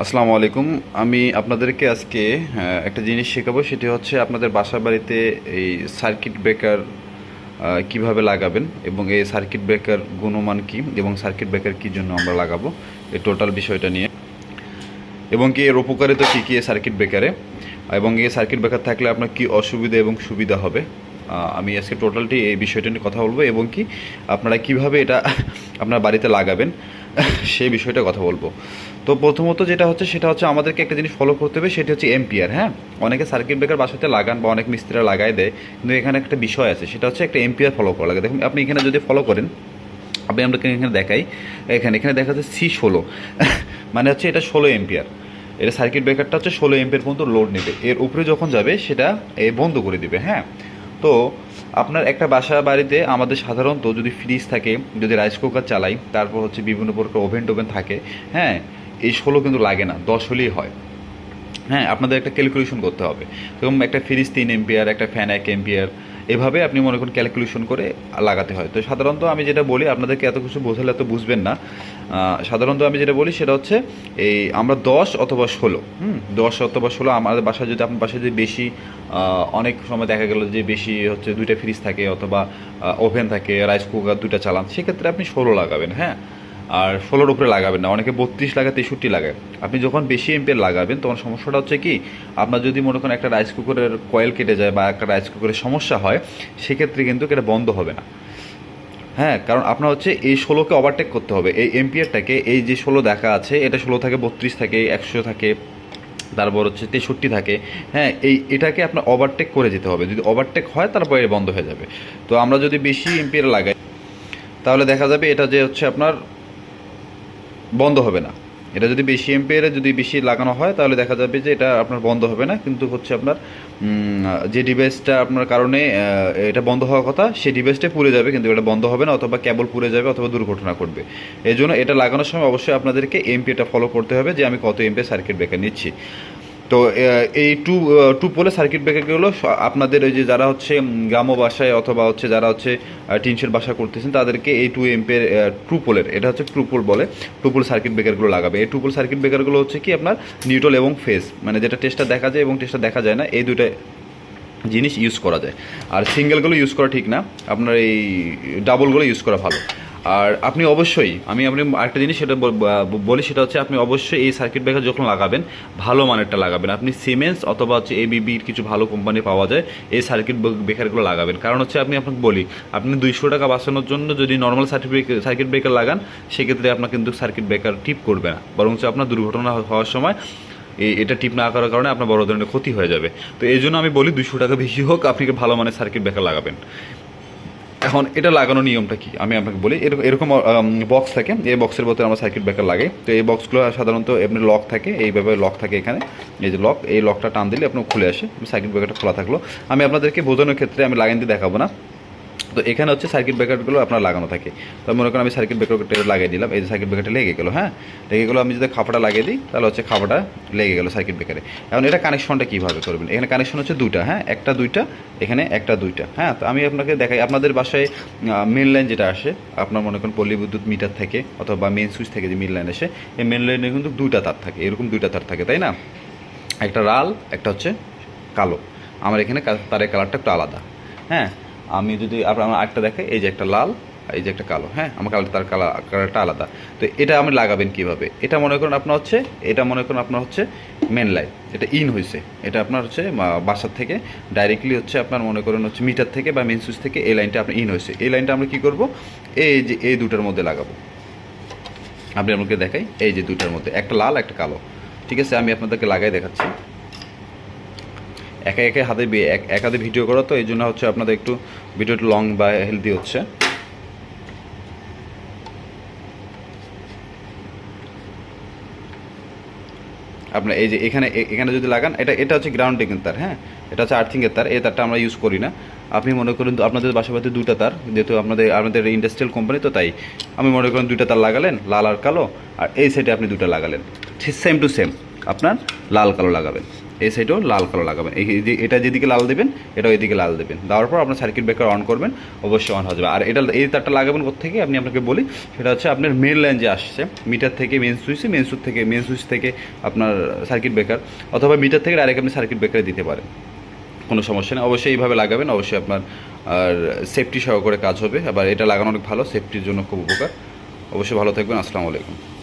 আসসালামু আলাইকুম। আমি আপনাদেরকে আজকে একটা জিনিস শেখাবো, সেটি হচ্ছে আপনাদের বাসা বাড়িতে এই সার্কিট ব্রেকার কিভাবে লাগাবেন এবং এই সার্কিট ব্রেকার গুণমান কী এবং সার্কিট ব্রেকার কী জন্য আমরা লাগাবো, এই টোটাল বিষয়টা নিয়ে, এবং কি এর উপকারিতা কী কী এই সার্কিট ব্রেকারে, এবং এই সার্কিট ব্রেকার থাকলে আপনার কী অসুবিধা এবং সুবিধা হবে। আমি আজকে টোটালটি এই বিষয়টা নিয়ে কথা বলবো এবং কি আপনারা কিভাবে এটা আপনার বাড়িতে লাগাবেন সেই বিষয়টা কথা বলবো। তো প্রথমত যেটা হচ্ছে সেটা হচ্ছে আমাদেরকে একটা জিনিস ফলো করতে হবে, সেটা হচ্ছে এম্পিয়ার। হ্যাঁ, অনেকে সার্কিট ব্রেকার বাসাতে লাগান বা অনেক মিস্ত্রিরা লাগাই দেয়, কিন্তু এখানে একটা বিষয় আছে, সেটা হচ্ছে একটা এম্পিয়ার ফলো করা লাগে। দেখুন আপনি এখানে যদি ফলো করেন, আপনি আমরা এখানে দেখাই, এখানে দেখা যাচ্ছে C16 মানে হচ্ছে এটা 16 এম্পিয়ার। এটা সার্কিট ব্রেকারটা হচ্ছে 16 এম্পিয়ার পর্যন্ত লোড নেবে, এর উপরে যখন যাবে সেটা বন্ধ করে দিবে। হ্যাঁ, তো আপনার একটা বাসা বাড়িতে আমাদের সাধারণত যদি ফ্রিজ থাকে, যদি রাইস কুকার চালাই, তারপর হচ্ছে বিভিন্ন প্রকার ওভেন টোভেন থাকে, হ্যাঁ, এই 16 কিন্তু লাগে না, 10 হলেই হয়। হ্যাঁ, আপনাদের একটা ক্যালকুলেশন করতে হবে। যেরকম একটা ফ্রিজ 3 এম্পিয়ার, একটা ফ্যান 1 এম্পিয়ার, এভাবে আপনি মনে করুন ক্যালকুলেশন করে লাগাতে হয়। তো সাধারণত আমি যেটা বলি, আপনাদেরকে এত কিছু বোঝালে এত বুঝবেন না। সাধারণত আমি যেটা বলি সেটা হচ্ছে এই আমরা 10 অথবা 16, 10 অথবা 16 আমাদের বাসায়, যদি আপনার বাসায় যদি বেশি অনেক সময় দেখা গেল যে বেশি হচ্ছে 2টা ফ্রিজ থাকে অথবা ওভেন থাকে, রাইস কুকার 2টা চালান, সেক্ষেত্রে আপনি 16 লাগাবেন। হ্যাঁ, আর 16-র উপরে লাগাবেন না, অনেকে 32 লাগায়, 63 লাগায়। আপনি যখন বেশি এম্পিয়ার লাগাবেন তখন সমস্যাটা হচ্ছে কি, আপনার যদি মনে করেন একটা রাইস কুকারের কয়েল কেটে যায় বা একটা রাইস কুকারের সমস্যা হয়, সেক্ষেত্রে কিন্তু এটা বন্ধ হবে না। হ্যাঁ, কারণ আপনার হচ্ছে এই 16কে ওভারটেক করতে হবে, এই এম্পিয়ারটাকে। এই যে 16 দেখা আছে, এটা 16 থাকে, 32 থাকে, 100 থাকে, তারপর হচ্ছে 63 থাকে। হ্যাঁ, এটাকে আপনার ওভারটেক করে যেতে হবে। যদি ওভারটেক হয় তারপরে বন্ধ হয়ে যাবে। তো আমরা যদি বেশি এম্পিয়ার লাগাই, তাহলে দেখা যাবে এটা যে হচ্ছে আপনার বন্ধ হবে না। এটা যদি বেশি এম্পিয়ারে যদি বেশি লাগানো হয়, তাহলে দেখা যাবে যে এটা আপনার বন্ধ হবে না, কিন্তু হচ্ছে আপনার যে ডিভাইসটা আপনার কারণে এটা বন্ধ হওয়ার কথা, সেই ডিভাইসটা পুড়ে যাবে, কিন্তু এটা বন্ধ হবে না, অথবা কেবল পুড়ে যাবে অথবা দুর্ঘটনা ঘটবে। এই জন্য এটা লাগানোর সময় অবশ্যই আপনাদেরকে এম্পিয়ারটা ফলো করতে হবে, যে আমি কত এম্পিয়ার সার্কিট ব্রেকার নিচ্ছি। তো এই টু পোলে সার্কিট ব্রেকারগুলো আপনাদের ওই যে যারা হচ্ছে গ্রাম্য বাসায় অথবা হচ্ছে যারা হচ্ছে টিনশেড বাসা করতেছেন, তাদেরকে এই 2 এম্পের টু পোলের, এটা হচ্ছে টু পোল বলে, টু পোল সার্কিট ব্রেকারগুলো লাগাবে। এই টু পোল সার্কিট ব্রেকারগুলো হচ্ছে কি আপনার নিউট্রাল এবং ফেজ, মানে যেটা টেস্টটা দেখা যায় এবং টেস্টটা দেখা যায় না, এই দুইটা জিনিস ইউজ করা যায়। আর সিঙ্গেলগুলো ইউজ করা ঠিক না, আপনার এই ডাবলগুলো ইউজ করা ভালো। আর আপনি অবশ্যই, আমি আরেকটা জিনিস সেটা বলি, সেটা হচ্ছে আপনি অবশ্যই এই সার্কিট ব্রেকার যখন লাগাবেন, ভালো মানেরটা লাগাবেন। আপনি সিমেন্স অথবা হচ্ছে এবিবির কিছু ভালো কোম্পানি পাওয়া যায়, এই সার্কিট ব্রেকারগুলো লাগাবেন। কারণ হচ্ছে আমি আপনাকে বলি, আপনি 200 টাকা বাঁচানোর জন্য যদি নর্মাল সার্কিট ব্রেকার লাগান, সেক্ষেত্রে আপনার কিন্তু সার্কিট ব্রেকার টিপ করবে না, বরং আপনার দুর্ঘটনা হওয়ার সময় এটা টিপ না করার কারণে আপনার বড় ধরনের ক্ষতি হয়ে যাবে। তো এই জন্য আমি বলি 200 টাকা বেশি হোক, আপনি ভালো মানের সার্কিট ব্রেকার লাগাবেন। এখন এটা লাগানোর নিয়মটা কি আমি আপনাকে বলি। এরকম বক্স থাকে, এই বক্সের ভিতরে আমরা সার্কিট ব্রেকার লাগাই। তো এই বক্সগুলো সাধারণত এমনি লক থাকে, এইভাবে লক থাকে এখানে, এই যে লক, এই লকটা টান দিলে আপনার খুলে আসে, সার্কিট ব্রেকারটা খোলা থাকলো। আমি আপনাদেরকে বোঝানোর ক্ষেত্রে আমি লাগাই দিয়ে দেখাবো না। তো এখানে হচ্ছে সার্কিট ব্রেকারগুলো আপনার লাগানো থাকে। তো মনে করেন আমি সার্কিট ব্রেকারটা লাগিয়ে দিলাম, এই যে সার্কিট ব্রেকারটা লেগে গেলো। হ্যাঁ, লেগে গেলো, আমি যদি খাপাটা লাগিয়ে দিই, তাহলে হচ্ছে খাপাটা লেগে গেলো সার্কিট ব্রেকারে। এখন এটা কানেকশনটা কীভাবে করবেন, এখানে কানেকশন হচ্ছে দুইটা। হ্যাঁ, একটা দুইটা, এখানে একটা দুইটা। হ্যাঁ, তো আমি আপনাকে দেখাই, আপনাদের বাসায় মেন লাইন যেটা আসে, আপনার মনে করেন পল্লী বিদ্যুৎ মিটার থেকে অথবা মেন সুইচ থেকে যে মেন লাইন আসে, এই মেন লাইনে কিন্তু দুইটা তার থাকে, এরকম দুইটা তার থাকে, তাই না? একটা লাল, একটা হচ্ছে কালো। আমার এখানে তারের কালারটা একটু আলাদা। হ্যাঁ, আমি যদি আপনার আরেকটা দেখাই, এই যে একটা লাল, এই যে একটা কালো। হ্যাঁ, আমার তার কালারটা আলাদা। তো এটা আপনি লাগাবেন কীভাবে, এটা মনে করেন আপনার হচ্ছে, এটা মনে করেন আপনার হচ্ছে মেন লাইন, এটা ইন হয়েছে, এটা আপনার হচ্ছে বাসার থেকে ডাইরেক্টলি হচ্ছে আপনার মনে করেন হচ্ছে মিটার থেকে বা মেন সুইচ থেকে এই লাইনটা আপনার ইন হয়েছে। এই লাইনটা আমরা কী করবো, এই যে এই দুটার মধ্যে লাগাবো। আপনি আমাকে দেখাই, এই যে দুটার মধ্যে, একটা লাল একটা কালো। ঠিক আছে, আমি আপনাদেরকে লাগাই দেখাচ্ছি। একা একা হাতে এক হাতে ভিডিও করা, তো এই জন্য হচ্ছে আপনাদের একটু ভিডিও একটু লং বা হেলদি হচ্ছে। আপনার এই যে এখানে এখানে যদি লাগান, এটা হচ্ছে গ্রাউন্ডিং তার। হ্যাঁ, এটা হচ্ছে আর্থিংয়ের তার, এই তারটা আমরা ইউজ করি না। আপনি মনে করেন আপনাদের বাসাবাড়িতে দুইটা তার, যেহেতু আমাদের ইন্ডাস্ট্রিয়াল কোম্পানি, তো তাই আমি মনে করেন দুইটা তার লাগালেন, লাল আর কালো, আর এই সাইডে আপনি দুটো লাগালেন, সেম টু সেম। আপনার লাল কালো লাগাবেন, এই সাইডেও লাল কালো লাগাবেন। এটা যেদিকে লাল দেবেন এটাও এদিকে লাল দেবেন, দেওয়ার পর আপনার সার্কিট ব্রেকার অন করবেন, অবশ্যই অন হয়ে যাবে। আর এই তারটা লাগাবেন কোত্থেকে আমি আপনাকে বলি, সেটা হচ্ছে আপনার মেন লাইন যে আসছে মিটার থেকে মেন সুইচে, মেন সুইচ থেকে আপনার সার্কিট ব্রেকার, অথবা মিটার থেকে ডাইরেক্ট আপনি সার্কিট ব্রেকারে দিতে পারেন, কোনো সমস্যা নেই। অবশ্যই এইভাবে লাগাবেন, অবশ্যই আপনার আর সেফটি সহকারে কাজ হবে। আবার এটা লাগানো অনেক ভালো, সেফটির জন্য খুব উপকার। অবশ্যই ভালো থাকবেন। আসসালামু আলাইকুম।